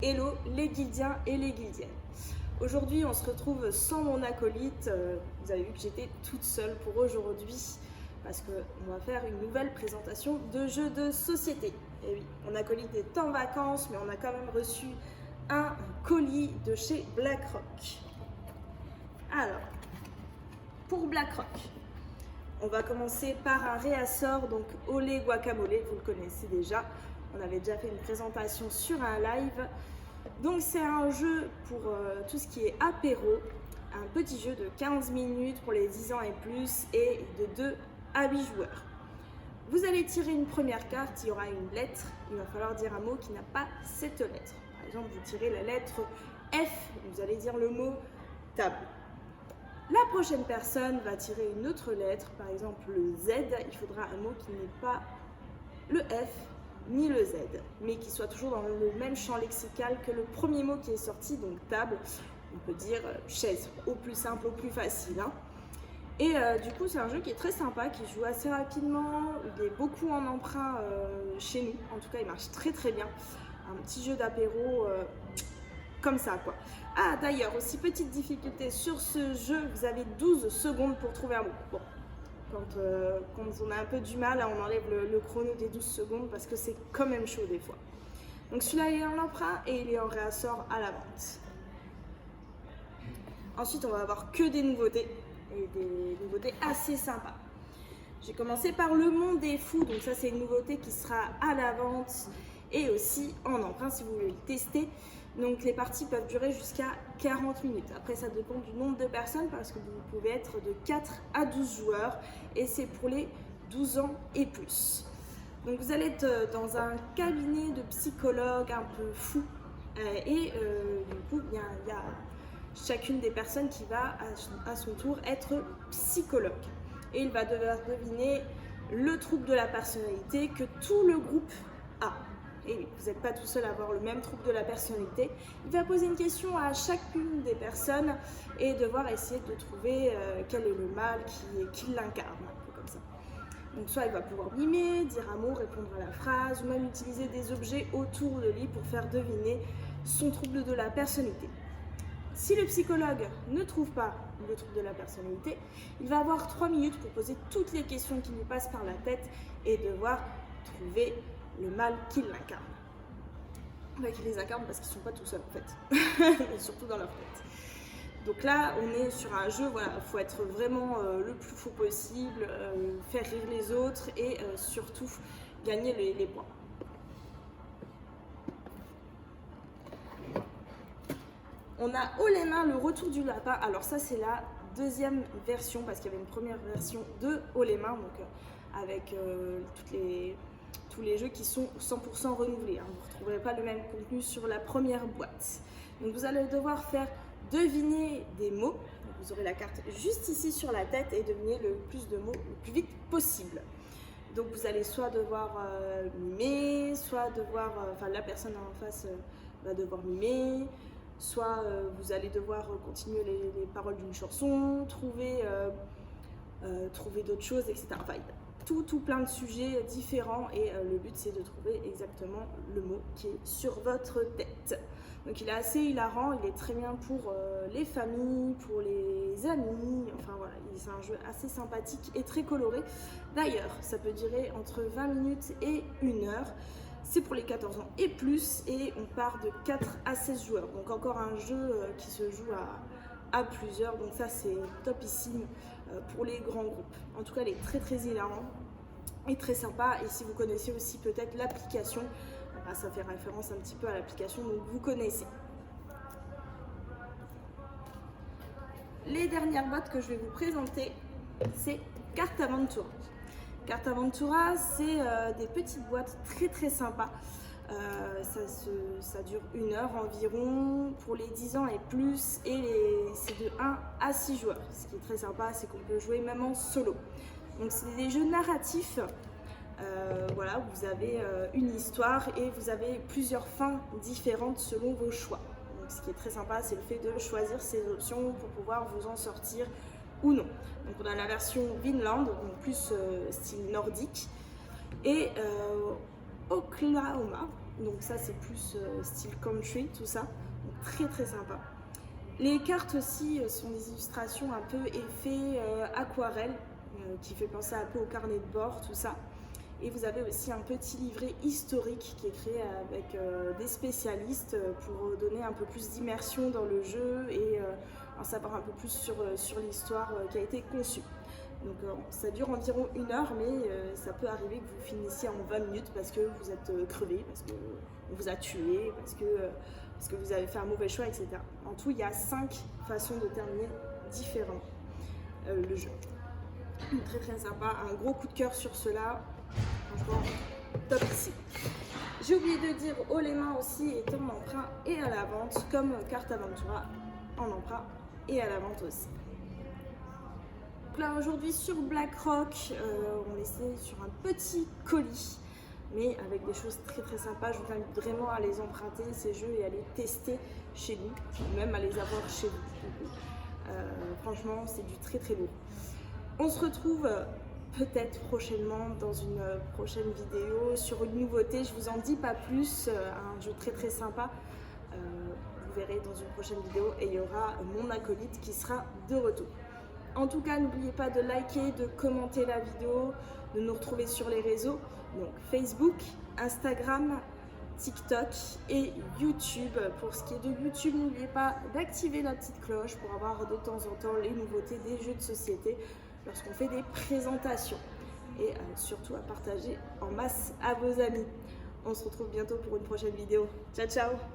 Hello les guildiens et les guildiennes. Aujourd'hui on se retrouve sans mon acolyte, vous avez vu que j'étais toute seule pour aujourd'hui parce qu'on va faire une nouvelle présentation de jeux de société. Et oui, mon acolyte est en vacances mais on a quand même reçu un colis de chez BlackRock. Alors, pour BlackRock, on va commencer par un réassort, donc Olé Guacamole, vous le connaissez déjà. On avait déjà fait une présentation sur un live. Donc c'est un jeu pour tout ce qui est apéro, un petit jeu de 15 minutes pour les 10 ans et plus et de 2 à 8 joueurs. Vous allez tirer une première carte, il y aura une lettre, il va falloir dire un mot qui n'a pas cette lettre. Par exemple, vous tirez la lettre F, vous allez dire le mot table. La prochaine personne va tirer une autre lettre, par exemple le Z, il faudra un mot qui n'est pas le F ni le Z, mais qui soit toujours dans le même champ lexical que le premier mot qui est sorti, donc table, on peut dire chaise, au plus simple, au plus facile. Hein. Et du coup, c'est un jeu qui est très sympa, qui joue assez rapidement, il est beaucoup en emprunt chez nous, en tout cas il marche très très bien. Un petit jeu d'apéro comme ça quoi. Ah d'ailleurs, aussi petite difficulté sur ce jeu, vous avez 12 secondes pour trouver un mot. Bon. Quand on a un peu du mal, on enlève le chrono des 12 secondes parce que c'est quand même chaud des fois. Donc celui-là il est en emprunt et il est en réassort à la vente. Ensuite on va avoir que des nouveautés et des nouveautés assez sympas. J'ai commencé par Le Monde des Fous, donc ça c'est une nouveauté qui sera à la vente et aussi en emprunt si vous voulez le tester. Donc les parties peuvent durer jusqu'à 40 minutes. Après ça dépend du nombre de personnes parce que vous pouvez être de 4 à 12 joueurs et c'est pour les 12 ans et plus. Donc vous allez être dans un cabinet de psychologue un peu fou et du coup il y a chacune des personnes qui va à son tour être psychologue. Et il va devoir deviner le trouble de la personnalité que tout le groupe a. Et oui, vous n'êtes pas tout seul à avoir le même trouble de la personnalité. Il va poser une question à chacune des personnes et devoir essayer de trouver quel est le mal qui l'incarne, un peu comme ça. Donc soit il va pouvoir mimer, dire un mot, répondre à la phrase, ou même utiliser des objets autour de lui pour faire deviner son trouble de la personnalité. Si le psychologue ne trouve pas le trouble de la personnalité, il va avoir 3 minutes pour poser toutes les questions qui lui passent par la tête et devoir trouver le mal qui l'incarne. Enfin, qui les incarne parce qu'ils ne sont pas tout seuls en fait, et surtout dans leur tête. Donc là, on est sur un jeu, voilà, il faut être vraiment le plus fou possible, faire rire les autres et surtout gagner les points. On a haut les mains le retour du lapin. Alors ça c'est la deuxième version parce qu'il y avait une première version de haut les mains, donc avec tous les jeux qui sont 100% renouvelés. Hein. Vous ne retrouverez pas le même contenu sur la première boîte. Donc vous allez devoir faire deviner des mots. Donc, vous aurez la carte juste ici sur la tête et deviner le plus de mots le plus vite possible. Donc vous allez soit devoir mimer, soit devoir, la personne en face va devoir mimer, soit vous allez devoir continuer les paroles d'une chanson, trouver d'autres choses, etc. Enfin, tout plein de sujets différents et le but c'est de trouver exactement le mot qui est sur votre tête. Donc il est assez hilarant, il est très bien pour les familles, pour les amis, enfin voilà, c'est un jeu assez sympathique et très coloré. D'ailleurs, ça peut durer entre 20 minutes et 1 heure. C'est pour les 14 ans et plus et on part de 4 à 16 joueurs. Donc encore un jeu qui se joue à plusieurs. Donc ça c'est topissime pour les grands groupes. En tout cas, il est très très hilarant et très sympa. Et si vous connaissez aussi peut-être l'application, ça fait référence un petit peu à l'application, donc vous connaissez. Les dernières boîtes que je vais vous présenter, c'est Cartaventura. Cartaventura, c'est des petites boîtes très très sympas. Ça dure 1 heure environ pour les 10 ans et plus et c'est de 1 à 6 joueurs. Ce qui est très sympa, c'est qu'on peut jouer même en solo. Donc c'est des jeux narratifs. Voilà, vous avez une histoire et vous avez plusieurs fins différentes selon vos choix. Donc ce qui est très sympa, c'est le fait de choisir ces options pour pouvoir vous en sortir ou non. Donc on a la version Vinland, donc plus style nordique, et Oklahoma, Donc ça c'est plus style country, tout ça. Donc très très sympa. Les cartes aussi sont des illustrations un peu effet aquarelle, qui fait penser un peu au carnet de bord, tout ça. Et vous avez aussi un petit livret historique qui est créé avec des spécialistes pour donner un peu plus d'immersion dans le jeu et en savoir un peu plus sur l'histoire qui a été conçue. Donc ça dure environ 1 heure, mais ça peut arriver que vous finissiez en 20 minutes parce que vous êtes crevé, parce qu'on vous a tué, parce que vous avez fait un mauvais choix, etc. En tout, il y a 5 façons de terminer différemment le jeu. Très très sympa, un gros coup de cœur sur cela. Franchement, top ici. J'ai oublié de dire haut les mains aussi est en emprunt et à la vente, comme Carte Aventura en emprunt et à la vente aussi. Donc là aujourd'hui sur BlackRock, on laissait sur un petit colis, mais avec des choses très très sympas. Je vous invite vraiment à les emprunter ces jeux et à les tester chez nous, même à les avoir chez vous. Franchement, c'est du très très lourd. On se retrouve peut-être prochainement dans une prochaine vidéo sur une nouveauté. Je vous en dis pas plus, un jeu très très sympa. Vous verrez dans une prochaine vidéo et il y aura mon acolyte qui sera de retour. En tout cas, n'oubliez pas de liker, de commenter la vidéo, de nous retrouver sur les réseaux, donc Facebook, Instagram, TikTok et YouTube. Pour ce qui est de YouTube, n'oubliez pas d'activer la petite cloche pour avoir de temps en temps les nouveautés des jeux de société lorsqu'on fait des présentations. Et surtout à partager en masse à vos amis. On se retrouve bientôt pour une prochaine vidéo. Ciao ciao!